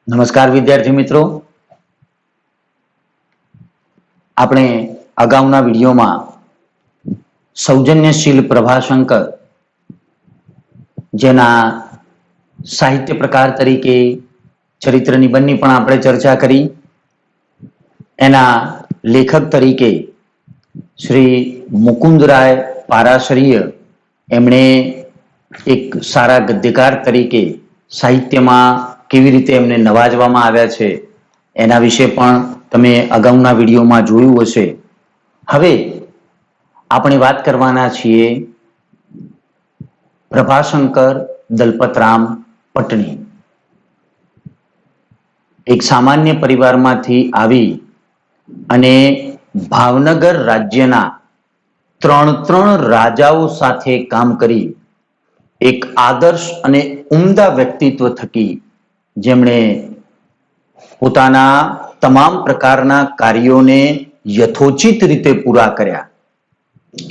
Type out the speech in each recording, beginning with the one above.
નમસ્કાર વિદ્યાર્થી મિત્રો, આપણે અગાઉના વિડીયોમાં સૌજન્યશીલ પ્રભાશંકર જેના સાહિત્ય પ્રકાર તરીકે ચરિત્ર નિબંધની પણ આપણે ચર્ચા કરી. એના લેખક તરીકે શ્રી મુકુંદરાય પારાશરીય એમણે એક સારા ગદ્યકાર તરીકે સાહિત્યમાં કેવી રીતે એમને નવાજવામાં આવ્યા છે એના વિશે પણ તમે અગાઉના વિડીયોમાં જોયું હશે. હવે આપણે વાત કરવાના છીએ પ્રભાશંકર દલપતરામ પટણી. એક સામાન્ય પરિવારમાંથી આવી અને ભાવનગર રાજ્યના ત્રણ રાજાઓ સાથે કામ કરી એક આદર્શ અને ઉમદા વ્યક્તિત્વ થકી જેમણે પોતાના તમામ પ્રકારના કાર્યોને યથોચિત રીતે પૂરા કર્યા.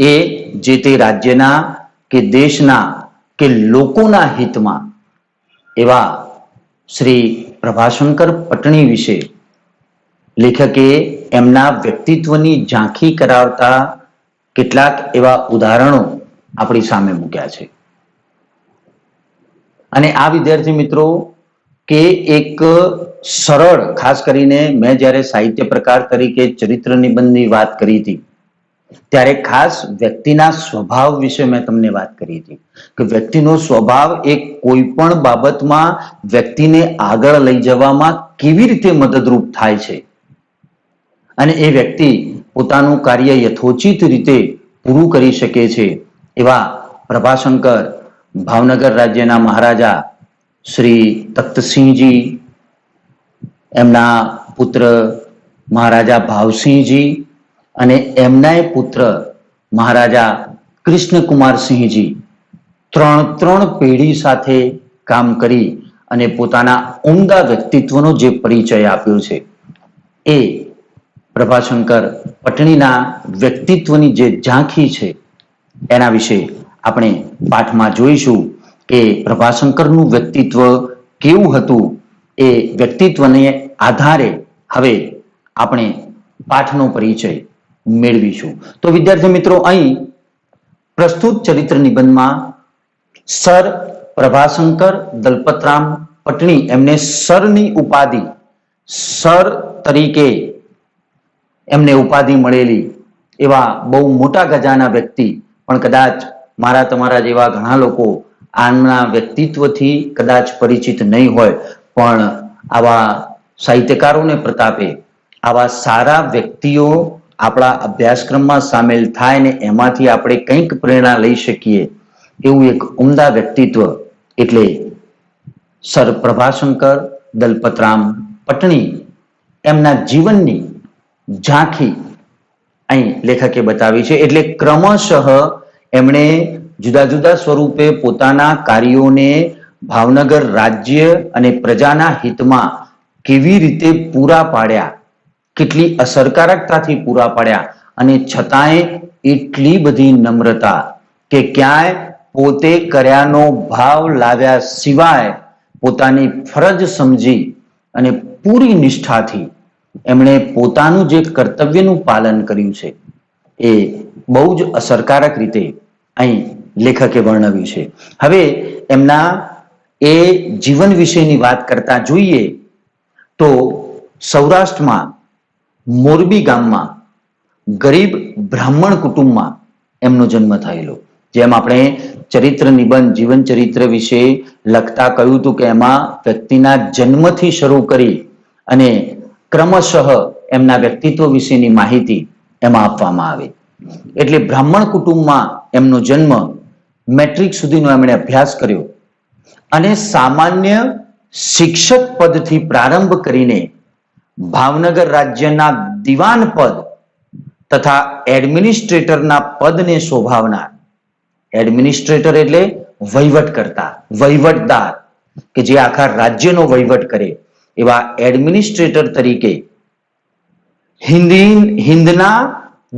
એ જે તે રાજ્યના કે દેશના કે લોકોના હિતમાં એવા શ્રી પ્રભાશંકર પટણી વિશે લેખકે એમના વ્યક્તિત્વની ઝાંખી કરાવતા કેટલાક એવા ઉદાહરણો આપણી સામે મૂક્યા છે. અને આ વિદ્યાર્થી મિત્રો કે એક સરળ, ખાસ કરીને મેં જ્યારે સાહિત્ય પ્રકાર તરીકે ચરિત્ર નિબંધની વાત કરી હતી ત્યારે ખાસ વ્યક્તિના સ્વભાવ વિશે મેં તમને વાત કરી હતી કે વ્યક્તિનો સ્વભાવ એક કોઈ પણ બાબતમાં વ્યક્તિને આગળ લઈ જવામાં કેવી રીતે મદદરૂપ થાય છે અને એ વ્યક્તિ પોતાનું કાર્ય યથોચિત રીતે પૂરું કરી શકે છે. એવા પ્રભાશંકર ભાવનગર રાજ્યના મહારાજા શ્રી તખ્તસિંહજી, એમના પુત્ર મહારાજા ભાવસિંહજી અને એમનાય પુત્ર મહારાજા કૃષ્ણકુમારસિંહજી ત્રણ પેઢી સાથે કામ કરી અને પોતાના ઉમદા વ્યક્તિત્વનો જે પરિચય આપ્યો છે એ પ્રભાશંકર પટણીના વ્યક્તિત્વની જે ઝાંખી છે એના વિશે આપણે પાઠમાં જોઈશું કે પ્રભાશંકરનું વ્યક્તિત્વ કેવું હતું. એ વ્યક્તિત્વને આધારે હવે આપણે પાઠનો પરિચય મેળવીશું. તો વિદ્યાર્થી મિત્રો, અહીં પ્રસ્તુત ચરિત્ર નિબંધમાં સર પ્રભાશંકર દલપતરામ પટણી એમને સરની ઉપાધિ, સર તરીકે એમને ઉપાધિ મળેલી એવા બહુ મોટા ગજાના વ્યક્તિ, પણ કદાચ મારા તમારા જેવા ઘણા લોકો આમના વ્યક્તિત્વથી કદાચ પરિચિત નહીં હોય, પણ આવા સાહિત્યકારોને પ્રતાપે આવા સારા વ્યક્તિઓ આપણા અભ્યાસક્રમમાં સામેલ થાય ને એમાંથી આપણે કંઈક પ્રેરણા લઈ શકીએ એવું એક ઉમદા વ્યક્તિત્વ એટલે સર પ્રભાશંકર દલપતરામ પટણી. એમના જીવનની ઝાંખી અહીં લેખકે બતાવી છે. એટલે ક્રમશઃ એમણે જુદા જુદા સ્વરૂપે પોતાના કાર્યોને ભાવનગર રાજ્ય અને પ્રજાના હિતમાં કેવી રીતે પૂરા પાડ્યા, કેટલી અસરકારકતાથી પૂરા પાડ્યા અને છતાંય એટલી બધી નમ્રતા કે ક્યાંય પોતે કર્યાનો ભાવ લાવ્યા સિવાય પોતાની ફરજ સમજી અને પૂરી નિષ્ઠાથી એમણે પોતાનું જે કર્તવ્યનું પાલન કર્યું છે એ બહુ જ અસરકારક રીતે અહીં લેખકે વર્ણવ્યું છે. હવે એમના એ જીવન વિશેની વાત કરતા જોઈએ તો સૌરાષ્ટ્રમાં મોરબી ગામમાં ગરીબ બ્રાહ્મણ કુટુંબમાં એમનો જન્મ થયેલો. જેમ આપણે ચરિત્ર નિબંધ, જીવન ચરિત્ર વિશે લખતા કહ્યું હતું કે એમાં વ્યક્તિના જન્મથી શરૂ કરી અને ક્રમશઃ એમના વ્યક્તિત્વ વિશેની માહિતી એમાં આપવામાં આવે. એટલે બ્રાહ્મણ કુટુંબમાં એમનો જન્મ, મેટ્રિક સુધીનો એમણે અભ્યાસ કર્યો અને સામાન્ય શિક્ષક પદથી પ્રારંભ કરીને ભાવનગર રાજ્યના દિવાન પદ તથા એડમિનિસ્ટ્રેટરના પદને શોભાવનાર, એડમિનિસ્ટ્રેટર એટલે વહીવટકર્તા, વહીવટદાર કે જે આખા રાજ્યનો વહીવટ કરે એવા એડમિનિસ્ટ્રેટર તરીકે હિંદના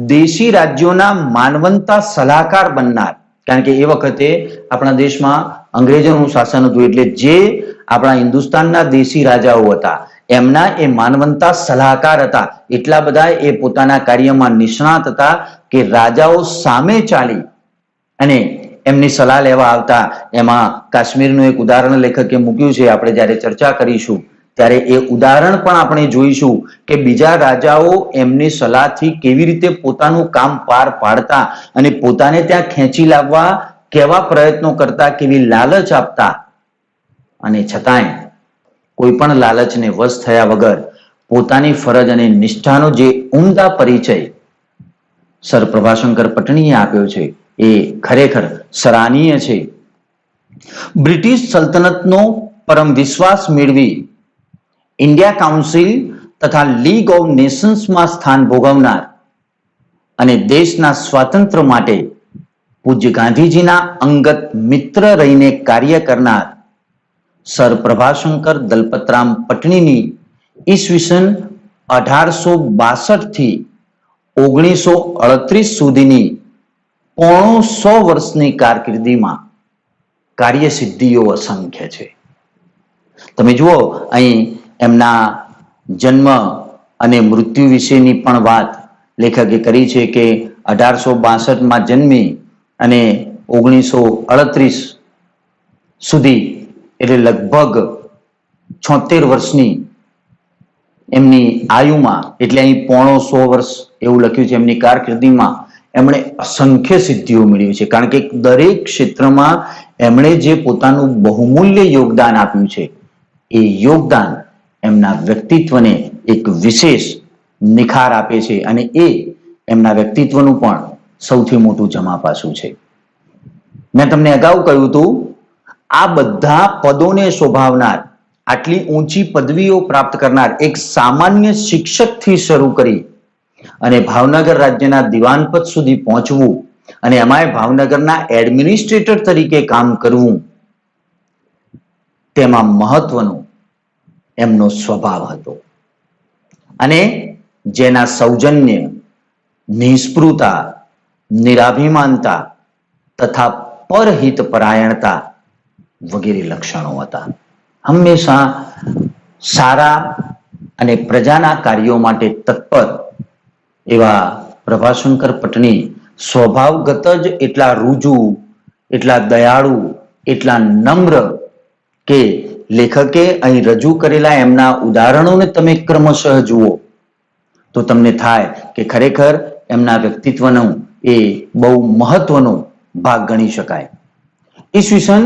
દેશી રાજ્યોના માનવંતા સલાહકાર બનનાર, કારણ કે એ વખતે આપણા દેશમાં અંગ્રેજોનું શાસન હતું એટલે જે આપણા હિન્દુસ્તાનના દેશી રાજાઓ હતા, એમના એ માનવંતા સલાહકાર હતા. એટલા બધા એ પોતાના કાર્યમાં નિષ્ણાત હતા કે રાજાઓ સામે ચાલી અને એમની સલાહ લેવા આવતા. એમાં કાશ્મીરનું એક ઉદાહરણ લેખકે મૂક્યું છે, આપણે જ્યારે ચર્ચા કરીશું ત્યારે એ ઉદાહરણ પણ આપણે જોઈશું કે બીજા રાજાઓ એમની સલાહથી કેવી રીતે પોતાનું કામ પાર પાડતા અને પોતાને ત્યાં ખેંચી લાવવા કેવા પ્રયત્નો કરતા, કેવી લાલચ આપતા, અને છતાંય કોઈ પણ લાલચને વશ થયા વગર પોતાની ફરજ અને નિષ્ઠાનો જે ઉમદા પરિચય સર પ્રભાશંકર પટણીએ આપ્યો છે એ ખરેખર સરાહનીય છે. બ્રિટિશ સલ્તનતનો પરમ વિશ્વાસ મેળવી ઇન્ડિયા કાઉન્સિલ તથા લીગ ઓફ નેશન્સમાં સ્થાન ભોગવનાર અને દેશના સ્વાતંત્ર્ય માટે પૂજ્ય ગાંધીજીના અંગત મિત્ર રહીને કાર્ય કરનાર સર પ્રભાશંકર દલપતરામ પટણીની ઈસવીસન 1862 થી 1938 સુધીની 100 વર્ષની કારકિર્દીમાં કાર્યસિદ્ધિઓ અસંખ્ય છે. તમે જુઓ, અહીં એમના જન્મ અને મૃત્યુ વિશેની પણ વાત લેખકે કરી છે કે 1862માં જન્મી અને 1938 સુધી એટલે લગભગ 76 વર્ષની એમની આયુમાં, એટલે અહીં 100 વર્ષ એવું લખ્યું છે, એમની કારકિર્દીમાં એમણે અસંખ્ય સિદ્ધિઓ મેળવી છે. કારણ કે દરેક ક્ષેત્રમાં એમણે જે પોતાનું બહુમૂલ્ય યોગદાન આપ્યું છે એ યોગદાન એમના વ્યક્તિત્વને એક વિશેષ નિખાર આપે છે અને એ એમના વ્યક્તિત્વનું પણ સૌથી મોટું જમા પાસું છે. મેં તમને અગાઉ કહ્યું હતું, આ બધા પદોને શોભાવનાર, આટલી ઊંચી પદવીઓ પ્રાપ્ત કરનાર એક સામાન્ય શિક્ષકથી શરૂ કરી અને ભાવનગર રાજ્યના દિવાન પદ સુધી પહોંચવું અને એમાંય ભાવનગરના એડમિનિસ્ટ્રેટર તરીકે કામ કરવું, તેમાં મહત્વનો એમનો સ્વભાવ હતો. અને જેના સૌજન્ય, નિસ્પૃહતા, નિરાભિમાનતા તથા પરહિત પરાયણતા વગેરે લક્ષણો હતા. હંમેશા સારા અને પ્રજાના કાર્યો માટે તત્પર એવા પ્રભાશંકર પટણી સ્વભાવગત જ એટલા રુજુ, એટલા દયાળુ, એટલા નમ્ર કે લેખકે અહીં રજૂ કરેલા એમના ઉદાહરણોને તમે ક્રમશઃ જુઓ તો તમને થાય કે ખરેખર એમના વ્યક્તિત્વનો એ બહુ મહત્વનો ભાગ ગણી શકાય. ઈસવીસન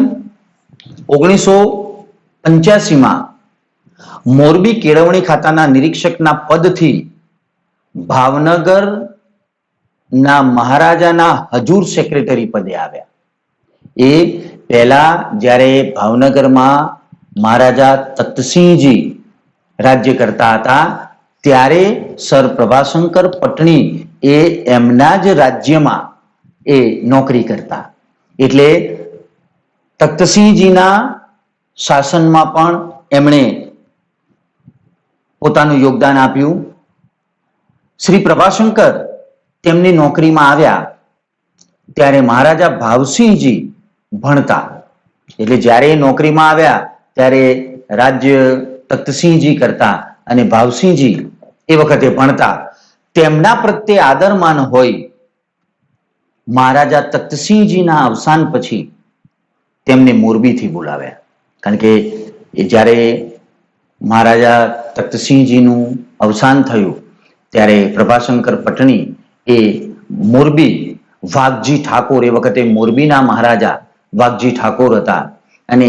1985માં મોરબી કેળવણી ખાતાના નિરીક્ષકના પદથી ભાવનગરના મહારાજાના હજૂર સેક્રેટરી પદે આવ્યા. એ પહેલા જ્યારે ભાવનગરમાં મહારાજા તખ્તસિંહજી રાજ્ય કરતા હતા ત્યારે સર પ્રભાશંકર પટણી એ એમના જ રાજ્યમાં એ નોકરી કરતા. એટલે તખ્તસિંહજીના શાસનમાં પણ એમણે પોતાનું યોગદાન આપ્યું. શ્રી પ્રભાશંકર તેમની નોકરીમાં આવ્યા ત્યારે મહારાજા ભાવસિંહજી ભણતા. એટલે જ્યારે એ નોકરીમાં આવ્યા ત્યારે રાજ્ય તખ્તસિંહજી કરતા અને ભાવસિંહજી એ વખતે ભણતા. તેમના પ્રત્યે આદરમાન હોય મહારાજા તખ્તસિંહજીના અવસાન પછી તેમને મોરબીથી બોલાવ્યા. કારણ કે જ્યારે મહારાજા તખ્તસિંહજીનું અવસાન થયું ત્યારે પ્રભાશંકર પટણી એ મોરબી વાઘજી ઠાકોર, એ વખતે મોરબીના મહારાજા વાઘજી ઠાકોર હતા અને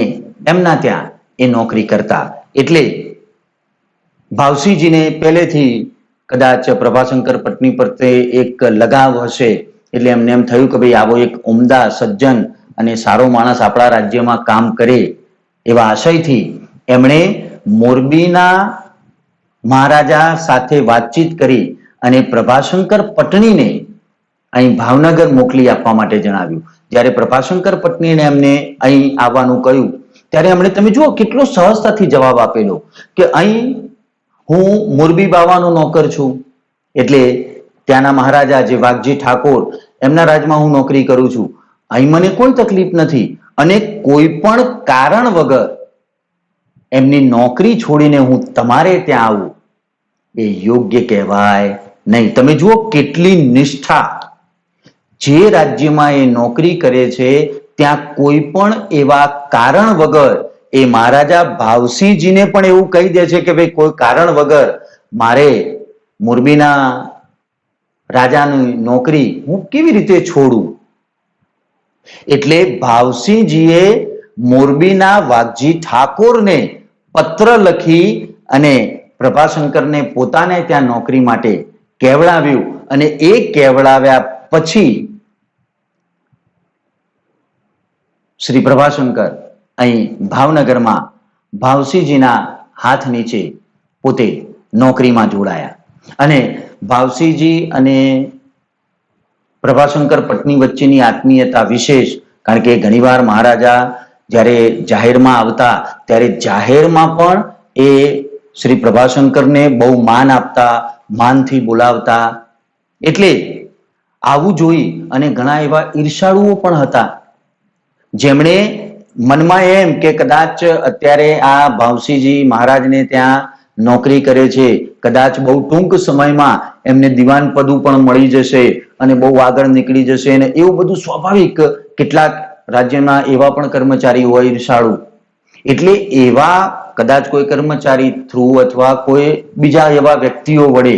એમના ત્યાં એ નોકરી કરતા. એટલે ભાવસિંહજીને પહેલેથી કદાચ પ્રભાશંકર પટણી પ્રત્યે એક લગાવ હશે. એટલે એમને એમ થયું કે ભાઈ આવો એક ઉમદા, સજ્જન અને સારો માણસ આપણા રાજ્યમાં કામ કરે એવા આશયથી એમણે મોરબીના મહારાજા સાથે વાતચીત કરી અને પ્રભાશંકર પટણીને અહીં ભાવનગર મોકલી આપવા માટે જણાવ્યું. જ્યારે પ્રભાશંકર પટણીને એમને અહીં આવવાનું કહ્યું ત્યારે એમણે, તમે જુઓ કેટલો સહજતાથી જવાબ આપેલો કે અહીં હું મોરબી બાવાનો નોકર છું, એટલે ત્યાંના મહારાજા જે વાઘજી ઠાકોર એમના રાજમાં હું નોકરી કરું છું, અહીં મને કોઈ તકલીફ નથી અને કોઈ પણ કારણ વગર એમની નોકરી છોડીને હું તમારે ત્યાં આવું એ યોગ્ય કહેવાય નહીં. તમે જુઓ કેટલી નિષ્ઠા. જે રાજ્યમાં એ નોકરી કરે છે ત્યાં કોઈ પણ એવા કારણ વગર એ મહારાજા ભાવસિંહજીને પણ એવું કહી દે છે કે ભાઈ કોઈ કારણ વગર મારે મોરબીના રાજાની નોકરી હું કેવી રીતે છોડું. એટલે ભાવસિંહજીએ મોરબીના વાઘજી ઠાકોરને પત્ર લખી અને પ્રભાશંકરને પોતાને ત્યાં નોકરી માટે કહેવડાવ્યું અને એ કહેવડાવ્યા પછી શ્રી પ્રભાશંકર અહીં ભાવનગરમાં ભાવસિંહજીના હાથ નીચે પોતે નોકરીમાં જોડાયા અને ભાવસિંહજી અને પ્રભાશંકર પત્ની વચ્ચેની આત્મીયતા વિશેષ, કારણ કે ઘણીવાર મહારાજા જ્યારે જાહેરમાં આવતા ત્યારે જાહેરમાં પણ એ શ્રી પ્રભાશંકરને બહુ માન આપતા, માનથી બોલાવતા. એટલે આવું જોઈ અને ઘણા એવા ઈર્ષાળુઓ પણ હતા જેમણે મનમાં એમ કે કદાચ અત્યારે આ ભાવસિંહજી મહારાજને ત્યાં નોકરી કરે છે, કદાચ બહુ ટૂંક સમયમાં એમને દિવાન પદ પણ મળી જશે અને બહુ આગળ નીકળી જશે અને એવું બધું સ્વાભાવિક. કેટલાક રાજ્યના એવા પણ કર્મચારી હોય ઈર્ષાળુ. એટલે એવા કદાચ કોઈ કર્મચારી થ્રુ અથવા કોઈ બીજા એવા વ્યક્તિઓ વડે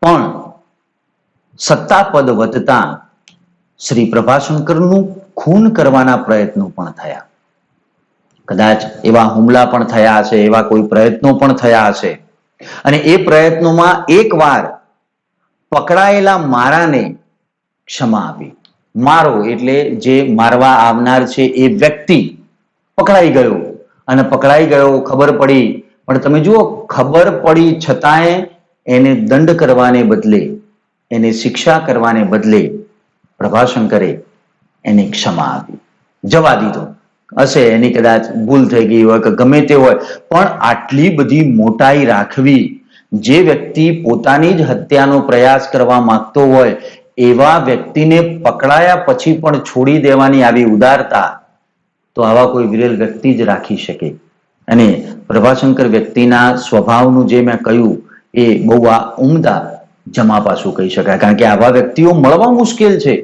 પણ સત્તાપદ વધતા શ્રી પ્રભાશંકરનું ખૂન કરવાના પ્રયત્નો પણ થયા. કદાચ એવા હુમલા પણ થયા હશે, એવા કોઈ પ્રયત્નો પણ થયા હશે. અને એ પ્રયત્નોમાં એકવાર પકડાયેલા મારાને ક્ષમા આપી. મારો એટલે જે મારવા આવનાર છે એ વ્યક્તિ પકડાઈ ગયો અને પકડાઈ ગયો ખબર પડી, પણ તમે જુઓ ખબર પડી છતાંય એને દંડ કરવાને બદલે, એને શિક્ષા કરવાને બદલે પ્રભાશંકરે એને ક્ષમા આપી, જવા દીધો. હશે એની કદાચ ભૂલ થઈ ગઈ હોય કે ગમે તે હોય, પણ આટલી બધી મોટાઈ રાખવી, જે વ્યક્તિ પોતાની જ હત્યાનો પ્રયાસ કરવા માંગતો હોય એવા વ્યક્તિને પકડાયા પછી પણ છોડી દેવાની આવી ઉદારતા તો આવા કોઈ વિરેલ વ્યક્તિ જ રાખી શકે. અને પ્રભાશંકર વ્યક્તિના સ્વભાવનું જે મેં કહ્યું એ બહુ આ ઉમદા જમા પાછું કહી શકાય, કારણ કે આવા વ્યક્તિઓ મળવા મુશ્કેલ છે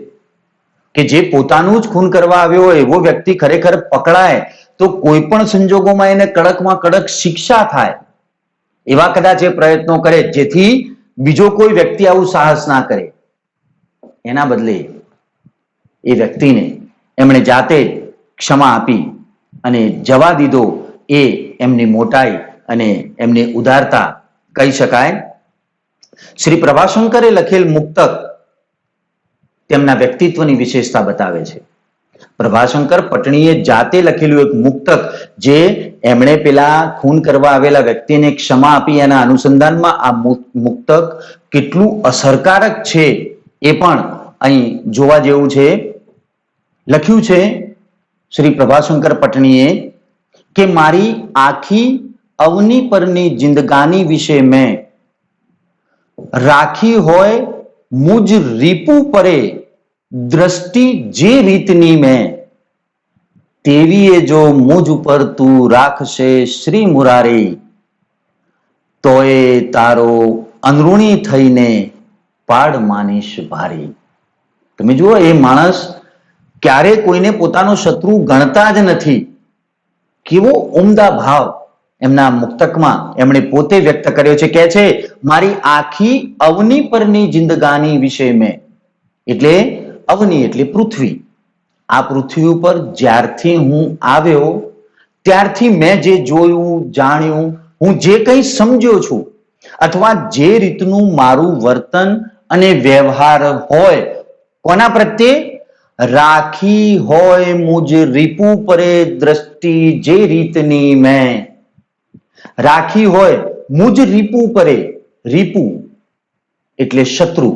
કે જે પોતાનું જ ખૂન કરવા આવ્યો હોય એવો વ્યક્તિ ખરેખર પકડાય તો કોઈ પણ સંજોગોમાં એને કડકમાં કડક શિક્ષા થાય. એવા કદાચ એ પ્રયત્નો કરે જેથી બીજો કોઈ વ્યક્તિ આવું સાહસ ના કરે. એના બદલે એ વ્યક્તિને એમણે જાતે ક્ષમા આપી અને જવા દીધો. એ એમની મોટાઈ અને એમની ઉદારતા કહી શકાય. શ્રી પ્રભાશંકરે લખેલ મુક્તક તેમના વ્યક્તિત્વની વિશેષતા બતાવે છે. પ્રભાશંકર પટણીએ જાતે લખેલું એક મુક્તક જે એમણે પેલા ખૂન કરવા આવેલા વ્યક્તિને ક્ષમા આપી એના અનુસંધાનમાં આ મુક્તક કેટલું અસરકારક છે એ પણ અહીં જોવા જેવું છે. લખ્યું છે શ્રી પ્રભાશંકર પટણીએ કે મારી આખી અવની પરની જિંદગાની વિશે મેં રાખી હોય મુજ રીપુ પરે દ્રષ્ટિ જે રીતની મેં, તેવીએ જો મુજ ઉપર તું રાખશે શ્રી મુરારી, તોય તારો અંદરૂણી થઈને પાડ માનીશ ભારી. તમે જુઓ એ માણસ ક્યારે કોઈને પોતાનો શત્રુ ગણતા જ નથી. કેવો ઉમદા ભાવ એમના મુક્તકમાં એમણે પોતે વ્યક્ત કર્યો છે. કે છે મારી આખી અવની પરની જિંદગાની વિશે મેં, એટલે અવની એટલે પૃથ્વી. આ પૃથ્વી ઉપર જ્યારથી હું આવ્યો ત્યારથી મેં જે જોયું, જાણ્યું, હું જે કંઈ સમજ્યો છું અથવા જે રીતનું મારું વર્તન અને વ્યવહાર હોય કોના પ્રત્યે, રાખી હોય મુજ રીપુ પરે દ્રષ્ટિ જે રીતની મેં, રાખી હોય મુજ રીપુ પરે. રીપુ એટલે શત્રુ,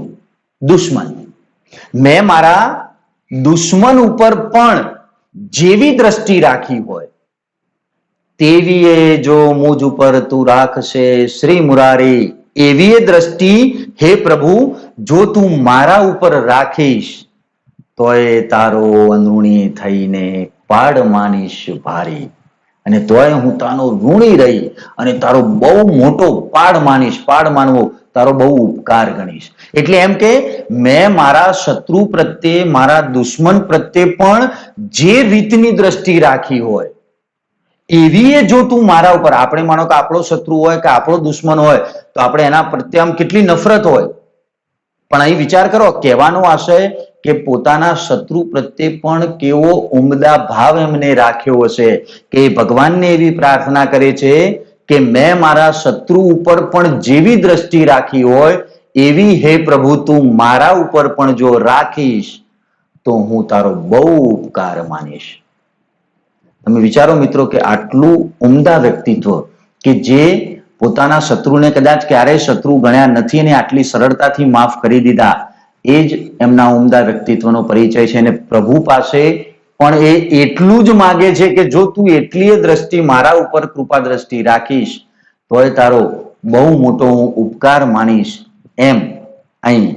દુશ્મન. મેં મારા દુશ્મન ઉપર પણ જેવી દ્રષ્ટિ રાખી હોય તેવીએ જો મુજ ઉપર તું રાખશે શ્રી મુરારી, એવી દ્રષ્ટિ હે પ્રભુ જો તું મારા ઉપર રાખીશ તોય તારો અંદરૂણી થઈને પાડ માનીશ ભારી. અને તોય હું તાનો ઋણી રહી અને તારો બહુ મોટો પાડ માનીશ. પાડ માનવો તારો બહુ ઉપકાર ગણીશ. એટલે એમ કે મેં મારા શત્રુ પ્રત્યે, મારા દુશ્મન પ્રત્યે પણ જે રીતની દ્રષ્ટિ રાખી હોય એવી જો તું મારા ઉપર, આપણે માનો કે આપણો શત્રુ હોય કે આપણો દુશ્મન હોય તો આપણે એના પ્રત્યે આમ કેટલી નફરત હોય, પણ અહીં વિચાર કરો, કહેવાનો આશય કે પોતાના શત્રુ પ્રત્યે પણ કેવો ઉમદા ભાવ એમને રાખ્યો હશે કે ભગવાનને એવી પ્રાર્થના કરે છે કે મેં મારા શત્રુ ઉપર પણ જેવી દ્રષ્ટિ રાખી હોય એવી હે પ્રભુ તું મારા ઉપર પણ જો રાખીશ તો હું તારો બહુ ઉપકાર માનીશ. તમે વિચારો મિત્રો કે આટલું ઉમદા વ્યક્તિત્વ કે જે પોતાના શત્રુને કદાચ ક્યારેય શત્રુ ગણ્યા નથી અને આટલી સરળતાથી માફ કરી દીધા, એ જ એમના ઉમદા વ્યક્તિત્વનો પરિચય છે. અને પ્રભુ પાસે પણ એ એટલું જ માગે છે કે જો તું એટલી દ્રષ્ટિ મારા ઉપર કૃપા દ્રષ્ટિ રાખીશ તોય તારો બહુ મોટો હું ઉપકાર માનીશ. એમ અહીં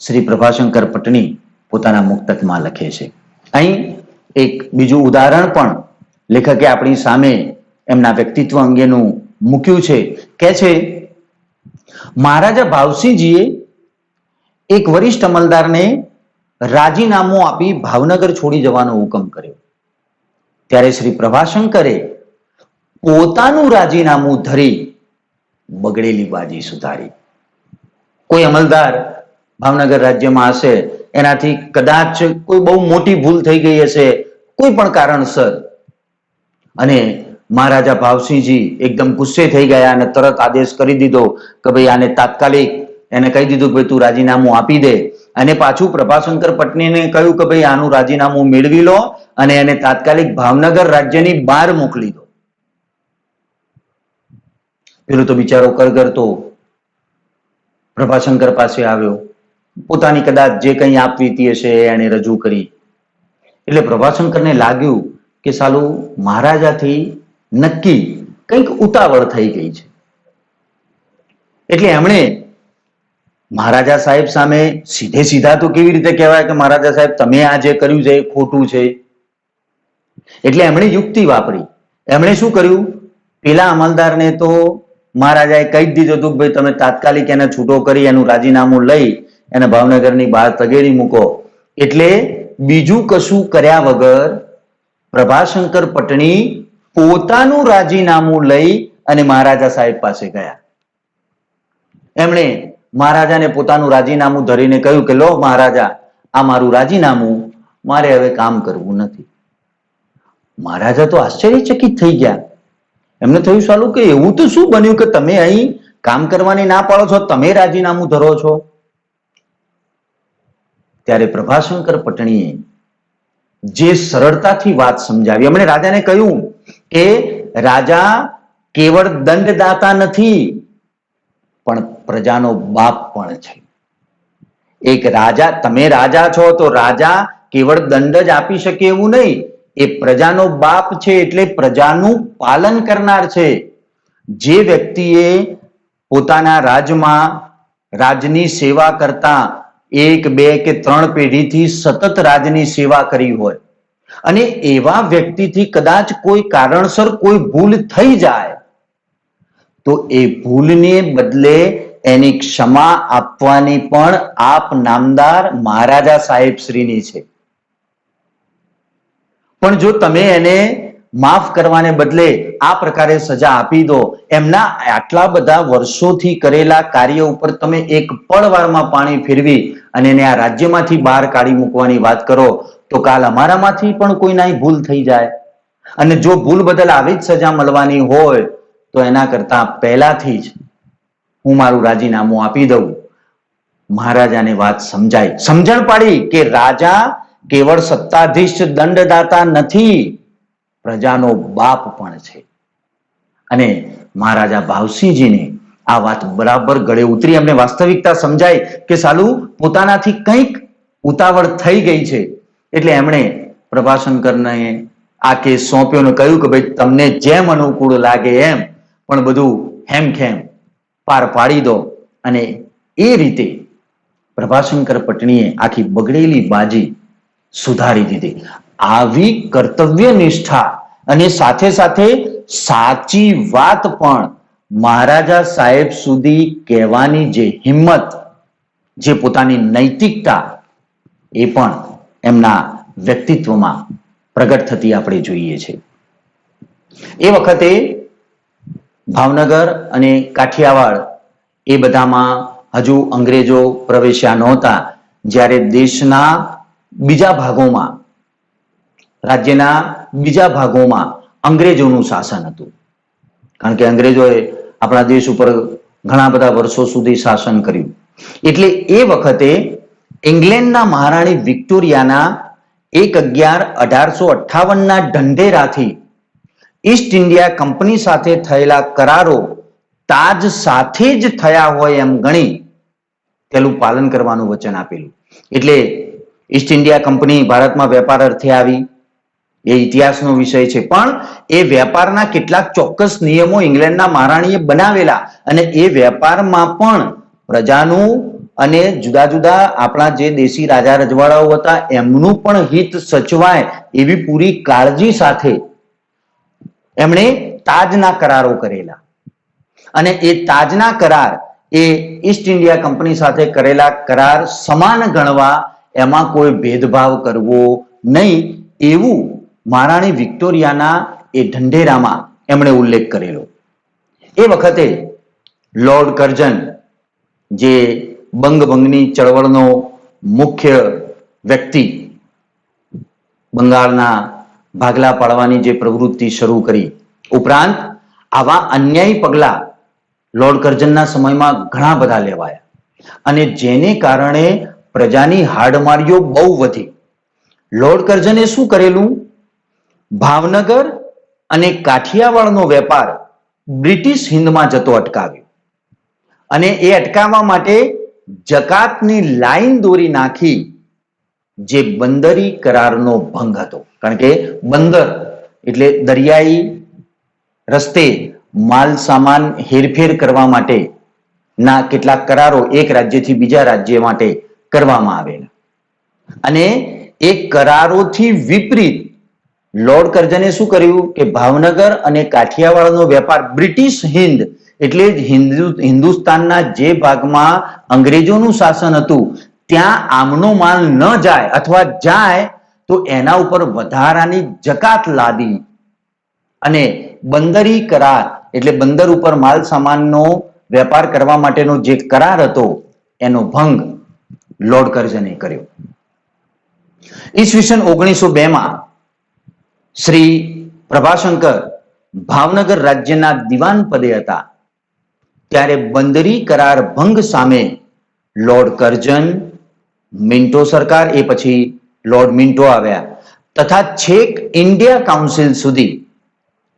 શ્રી પ્રભાશંકર પટણી પોતાના મુક્તકમાં લખે છે. અહીં એક બીજું ઉદાહરણ પણ લેખકે આપણી સામે એમના વ્યક્તિત્વ અંગેનું મૂક્યું છે. કે છે મહારાજા ભાવસિંહજીએ એક વરિષ્ઠ અમલદારને રાજીનામું આપી ભાવનગર છોડી જવાનો હુકમ કર્યો. ત્યારે શ્રી પ્રભાશંકરે પોતાનું રાજીનામું ધરી બગડેલી બાજી સુધારી. કોઈ અમલદાર ભાવનગર રાજ્યમાં હશે, એનાથી કદાચ કોઈ બહુ મોટી ભૂલ થઈ ગઈ હશે કોઈ પણ કારણસર, અને મહારાજા ભાવસિંહજી એકદમ ગુસ્સે થઈ ગયા અને તરત આદેશ કરી દીધો કે ભાઈ આને તાત્કાલિક, એને કહી દીધું કે ભાઈ તું રાજીનામું આપી દે. અને પાછું પ્રભાશંકર પટણીને કહ્યું કે ભાઈ આનું રાજીનામું મેળવી લો અને એને તાત્કાલિક ભાવનગર રાજ્યની બહાર મોકલી દો. પેલો તો બિચારો કરગરતો પ્રભાશંકર પાસે આવ્યો, પોતાની કદાચ જે કંઈ આપવીતી હશે એને રજૂ કરી. એટલે પ્રભાશંકરને લાગ્યું કે સાલું મહારાજાથી નક્કી કંઈક ઉતાવળ થઈ ગઈ છે. એટલે એમણે મહારાજા સાહેબ સામે સીધે સીધા તો કેવી રીતે કહેવાય કે મહારાજા સાહેબ તમે આ જે કર્યું છે એ ખોટું છે. એટલે એમણે યુક્તિ વાપરી. એમણે શું કર્યું, પેલા અમલદારને તો મહારાજાએ કહી જ દીધું હતું કે ભાઈ તમે તાત્કાલિક એને છૂટો કરી એનું રાજીનામું લઈ એને ભાવનગરની બહાર તગેડી મૂકો. એટલે બીજું કશું કર્યા વગર પ્રભાશંકર પટણી પોતાનું રાજીનામું લઈ અને મહારાજા સાહેબ પાસે ગયા. એમણે મહારાજાને પોતાનું રાજીનામું ધરીને કહ્યું કે લો મહારાજા, આ મારું રાજીનામું, મારે હવે કામ કરવું નથી. મહારાજા તો આશ્ચર્યચકિત થઈ ગયા. એમને થયું સાલું કે એવું તો શું બન્યું કે તમે અહીં કામ કરવાની ના પાડો છો, તમે રાજીનામું ધરો છો? ત્યારે પ્રભાશંકર પટણીએ જે સરળતાથી વાત સમજાવી, એમણે રાજાને કહ્યું કે રાજા કેવળ દંડદાતા નથી પણ પ્રજાનો બાપ પણ છે. એક રાજા, તમે રાજા છો તો રાજા કેવળ દંડ જ આપી શકે એવું નહીં, એ પ્રજાનો બાપ છે એટલે પ્રજાનું પાલન કરનાર છે. જે વ્યક્તિએ પોતાના રાજમાં રાજની સેવા કરતા 1, 2 કે 3 પેઢીથી સતત રાજની સેવા કરી હોય અને એવા વ્યક્તિથી કદાચ કોઈ કારણસર કોઈ ભૂલ થઈ જાય તો એ ભૂલને બદલે એની ક્ષમા આપવાની પણ આપ નામદાર મહારાજા સાહેબ શ્રીની છે. પણ જો તમે એને માફ કરવાને બદલે આ પ્રકારે સજા આપી દો, એમના આટલા બધા વર્ષોથી કરેલા કાર્ય ઉપર તમે એક પળવારમાં પાણી ફેરવી અને એને આ રાજ્યમાંથી બહાર કાઢી મૂકવાની વાત કરો તો કાલ અમારામાંથી પણ કોઈના ભૂલ થઈ જાય. અને જો ભૂલ બદલ આવી જ સજા મળવાની હોય તો એના કરતા પહેલાથી જ હું મારું રાજીનામું આપી દઉં. મહારાજાને વાત સમજાય, સમજણ પાડી કે રાજા કેવળ સત્તાધીશ દંડદાતા નથી, પ્રજાનો બાપ પણ છે. અને મહારાજા ભાવસિંહજીને આ વાત બરાબર ગળે ઉતરી. એમને વાસ્તવિકતા સમજાય કે સાલું પોતાનાથી કંઈક ઉતાવળ થઈ ગઈ છે. એટલે એમણે પ્રભાશંકરને આ કેસ સોંપ્યો અને કહ્યું કે ભાઈ તમને જેમ અનુકૂળ લાગે એમ પણ બધું હેમખેમ પાર પાડી દો. અને એ રીતે પ્રભાશંકર પટણીએ આખી બગડેલી બાજી સુધારી દીધી. આવી કર્તવ્ય નિષ્ઠા અને સાથે સાથે સાચી વાત પણ મહારાજા સાહેબ સુધી કહેવાની જે હિંમત, જે પોતાની નૈતિકતા, એ પણ એમના વ્યક્તિત્વમાં પ્રગટ થતી આપણે જોઈએ છે. એ વખતે ભાવનગર અને કાઠિયાવાડ એ બધામાં હજુ અંગ્રેજો પ્રવેશ્યા નહોતા. જ્યારે દેશના બીજા ભાગોમાં, રાજ્યના બીજા ભાગોમાં અંગ્રેજોનું શાસન હતું. કારણ કે અંગ્રેજોએ આપણા દેશ ઉપર ઘણા બધા વર્ષો સુધી શાસન કર્યું. એટલે એ વખતે ઇંગ્લેન્ડના મહારાણી વિક્ટોરિયાના 1/11/1858ના ઢંઢેરાથી ઈસ્ટ ઇન્ડિયા કંપની સાથે થયેલા કરારો તાજ સાથે જ થયા હોય એમ ગણી તેનું પાલન કરવાનું વચન આપેલું. એટલે ઈસ્ટ ઇન્ડિયા કંપની ભારતમાં વેપાર અર્થે આવી, એ ઇતિહાસનો વિષય છે. પણ એ વેપારના કેટલાક ચોક્કસ નિયમો ઇંગ્લેન્ડના મહારાણીએ બનાવેલા, અને એ વેપારમાં પણ પ્રજાનું અને જુદા જુદા આપણા જે દેશી રાજા રજવાડાઓ હતા એમનું પણ હિત સચવાય એવી પૂરી કાળજી સાથે એમણે તાજના કરારો કરેલા. અને એ તાજના કરાર એ ઈસ્ટ ઇન્ડિયા કંપની સાથે કરેલા કરાર સમાન ગણવા, એમાં કોઈ ભેદભાવ કરવો નહીં, એવું મહારાણી વિક્ટોરિયાના એ ઢંઢેરામાં એમણે ઉલ્લેખ કરેલો. એ વખતે લોર્ડ કર્ઝન, જે બંગભંગની ચળવળનો મુખ્ય વ્યક્તિ, બંગાળના ભાગલા પાડવાની જે પ્રવૃત્તિ શરૂ કરી, ઉપરાંત આવા અન્યાયી પગલા લોર્ડ કર્ઝનના સમયમાં ઘણા બધા લેવાયા, અને જેને કારણે પ્રજાની હાડમારીઓ બહુ વધી. લોર્ડ કર્ઝને શું કરેલું? ભાવનગર અને કાઠિયાવાડનો વેપાર બ્રિટિશ હિંદમાં જતો અટકાવ્યો, અને એ અટકાવવા માટે જકાતની લાઈન દોરી નાખી, જે બંદરી કરારનો ભંગ હતો. કારણ કે બંદર એટલે દરિયાઈ રસ્તે માલ સામાન હેરફેર કરવા માટે ના કેટલાક કરારો એક રાજ્યથી બીજા રાજ્ય માટે કરવામાં આવેલા, અને એ કરારોથી વિપરીત લોર્ડ કર્ઝને શું કર્યું કે ભાવનગર અને કાઠિયાવાડનો વેપાર બ્રિટિશ હિંદ એટલે હિન્દુસ્તાનના જે ભાગમાં અંગ્રેજોનું શાસન હતું ત્યાં આમનો માલ ન જાય, અથવા જાય તો એના ઉપર વધારાની જકાત લાદી, અને બંદરી કરાર એટલે બંદર ઉપર માલ સામાનનો વેપાર કરવા માટેનો જે કરાર હતો એનો ભંગ લોર્ડ કર્ઝને કર્યો. ઈસવીસન 1902માં શ્રી પ્રભાશંકર ભાવનગર રાજ્યના દિવાન પદે હતા. ત્યારે બંદરી કરાર ભંગ સામે લોર્ડ કર્ઝન, મિન્ટો સરકાર, એ પછી લોર્ડ મિન્ટો આવ્યા, તથા છેક ઇન્ડિયા કાઉન્સિલ સુધી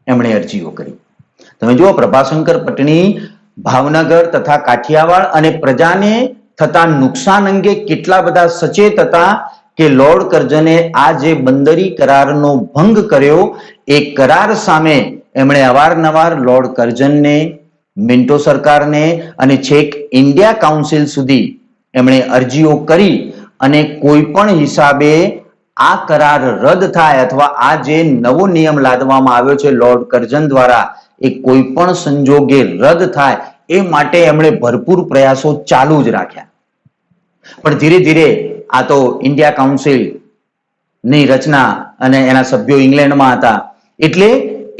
એમણે અરજીઓ કરી. તમે જુઓ, પ્રભાશંકર પટણી ભાવનગર તથા કાઠિયાવાડ અને પ્રજાને થતા નુકસાન અંગે કેટલા બધા સચેત હતા કે લોર્ડ કર્ઝને આ જે બંદરી કરારનો ભંગ કર્યો, એ કરાર સામે એમણે અવારનવાર લોર્ડ કર્ઝનને, મિન્ટો સરકારને અને છેક ઇન્ડિયા કાઉન્સિલ સુધી એમણે અરજીઓ કરી, અને કોઈ પણ હિસાબે આ કરાર રદ થાય, અથવા આ જે નવો નિયમ લાદવામાં આવ્યો છે લોર્ડ કર્ઝન દ્વારા, એ કોઈ પણ સંજોગે રદ થાય એ માટે એમણે ભરપૂર પ્રયાસો ચાલુ જ રાખ્યા. પણ ધીરે ધીરે આ તો ઇન્ડિયા કાઉન્સિલ ની રચના અને એના સભ્યો ઇંગ્લેન્ડમાં હતા, એટલે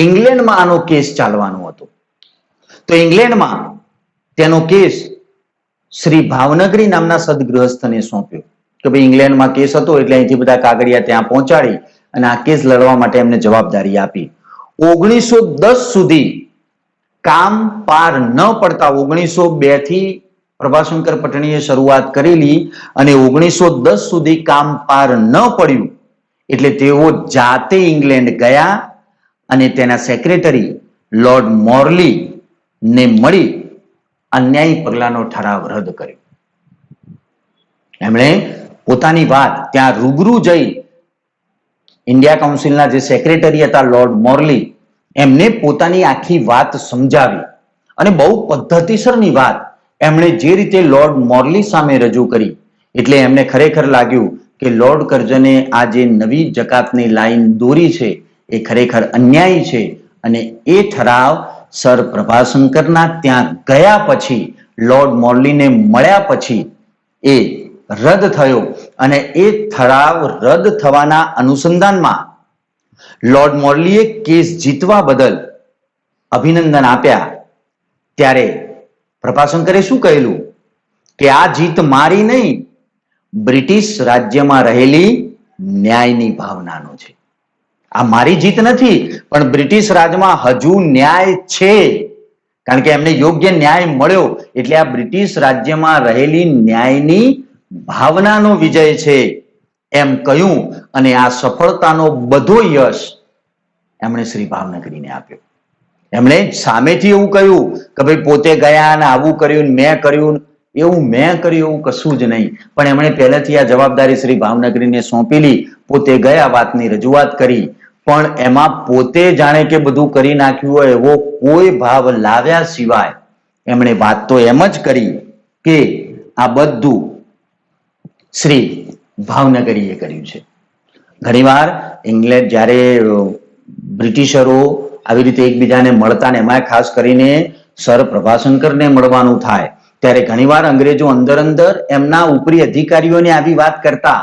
ઇંગ્લેન્ડમાં આનો કેસ ચાલવાનો હતો. તો ઇંગ્લેન્ડમાં તેનો કેસ શ્રી ભાવનગરી નામના સદગૃહસ્થને સોંપ્યો કે ભાઈ ઇંગ્લેન્ડમાં કેસ હતો, એટલે અહીંથી બધા કાગળિયા ત્યાં પહોંચાડી અને આ કેસ લડવા માટે એમને જવાબદારી આપી. 1910 સુધી કામ પાર ન પડતા 1902 થી પ્રભાશંકર પટણીએ શરૂઆત કરેલી, અને 1910 સુધી કામ પાર ન પડ્યું એટલે તેઓ જાતે ઇંગ્લેન્ડ ગયા અને તેના સેક્રેટરી લોર્ડ મોરલી ને મળી અન્યાયી પગલાનો ઠરાવ રદ કર્યો. એમણે પોતાની વાત ત્યાં રૂબરૂ જઈ ઇન્ડિયા કાઉન્સિલના જે સેક્રેટરી હતા લોર્ડ મોરલી, એમને પોતાની આખી વાત સમજાવી, અને બહુ પદ્ધતિસરની વાત એમણે જે રીતે લોર્ડ મોરલી સામે રજૂ કરી, એટલે એમને ખરેખર લાગ્યું કે લોર્ડ કર્ઝને આ જે નવી જકાતની લાઈન દોરી છે એ ખરેખર અન્યાયી છે અને એ ઠરાવ સર પ્રભાશંકરના ત્યાં ગયા પછી, લોર્ડ મોર્લીને મળ્યા પછી એ રદ થયો અને એ ઠરાવ રદ થવાના અનુસંધાનમાં લોર્ડ મોર્લીએ કેસ જીતવા બદલ અભિનંદન આપ્યા. ત્યારે પ્રભાશંકરે શું કહેલું કે આ જીત મારી નહીં, બ્રિટિશ રાજ્યમાં રહેલી ન્યાયની ભાવનાનો છે. આ મારી જીત નથી, પણ બ્રિટિશ રાજમાં હજુ ન્યાય છે, કારણ કે એમને યોગ્ય ન્યાય મળ્યો, એટલે આ બ્રિટિશ રાજ્યમાં રહેલી ન્યાયની ભાવનાનો વિજય છે એમ કહ્યું અને આ સફળતાનો બધો યશ એમણે શ્રી ભાવનગરીને આપ્યો. એમણે સામેથી એવું કહ્યું કે ભાઈ પોતે ગયા અને આવું કર્યું, મેં કર્યું, એવું મેં કર્યું એવું કશું જ નહીં, પણ એમણે પહેલેથી આ જવાબદારી શ્રી ભાવનગરીને સોંપેલી. પોતે ગયા, વાતની રજૂઆત કરી, પણ એમાં પોતે જાણે કે બધું કરી નાખ્યું હોય એવો કોઈ ભાવ લાવ્યા સિવાય એમણે વાત તો એમ જ કરી કે આ બધું શ્રી ભાવનગરીએ કર્યું છે. ઘણીવાર ઇંગ્લેન્ડ જ્યારે બ્રિટિશરો આવી રીતે એકબીજાને મળતા ને એમાં ખાસ કરીને સર પ્રભાશંકરને મળવાનું થાય ત્યારે ઘણીવાર અંગ્રેજો અંદર અંદર એમના ઉપરી અધિકારીઓને આવી વાત કરતા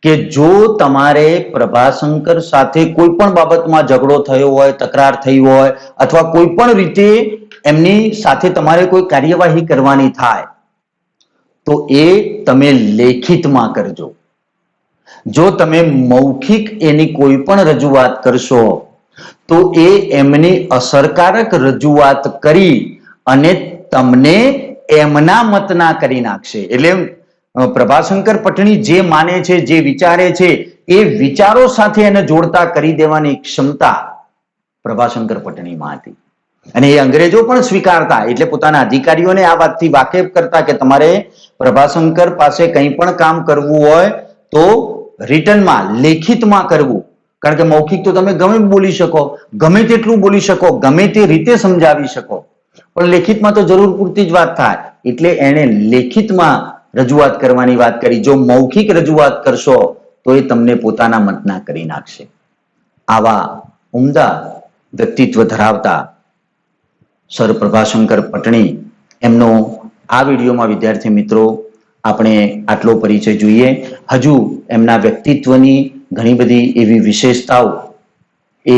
કે જો તમારે પ્રભાશંકર સાથે કોઈ પણ બાબતમાં ઝઘડો થયો હોય, તકરાર થઈ હોય અથવા કોઈ પણ રીતે એમની સાથે તમારે કોઈ કાર્યવાહી કરવાની થાય તો એ તમે લેખિતમાં કરજો. જો તમે મૌખિક એની કોઈ પણ રજૂઆત કરશો તો એ એમની અસરકારક રજૂઆત કરી અને તમને એમના મતના કરી નાખશે. એટલે પ્રભાશંકર પટણી જે માને છે, જે વિચારે છે, એ વિચારો સાથે એને જોડતા કરી દેવાની ક્ષમતા પ્રભાશંકર પટણીમાં હતી અને એ અંગ્રેજો પણ સ્વીકારતા. એટલે પોતાના અધિકારીઓને આ વાતથી વાકેફ કરતા કે તમારે પ્રભાશંકર પાસે કંઈ પણ કામ કરવું હોય તો રિટર્નમાં, લેખિતમાં કરવું, કારણ કે મૌખિક તો તમે ગમે બોલી શકો, ગમે તેટલું બોલી શકો, ગમે તે રીતે સમજાવી શકો, પણ લેખિતમાં તો જરૂર પૂરતી જ વાત થાય. એટલે એણે લેખિતમાં રજૂઆત કરવાની વાત કરી. જો મૌખિક રજૂઆત કરશો તો એ તમને પોતાના મતના કરી નાખશે. આવા ઉમદા વ્યક્તિત્વ ધરાવતા સર પ્રભાશંકર પટણી, એમનો આ વિડીયોમાં વિદ્યાર્થી મિત્રો આપણે આટલો પરિચય જોઈએ. હજુ એમના વ્યક્તિત્વની ઘણી બધી એવી વિશેષતાઓ એ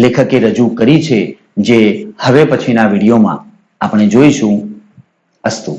લેખકે રજૂ કરી છે જે હવે પછીના વિડીયોમાં આપણે જોઈશું. અસ્તુ.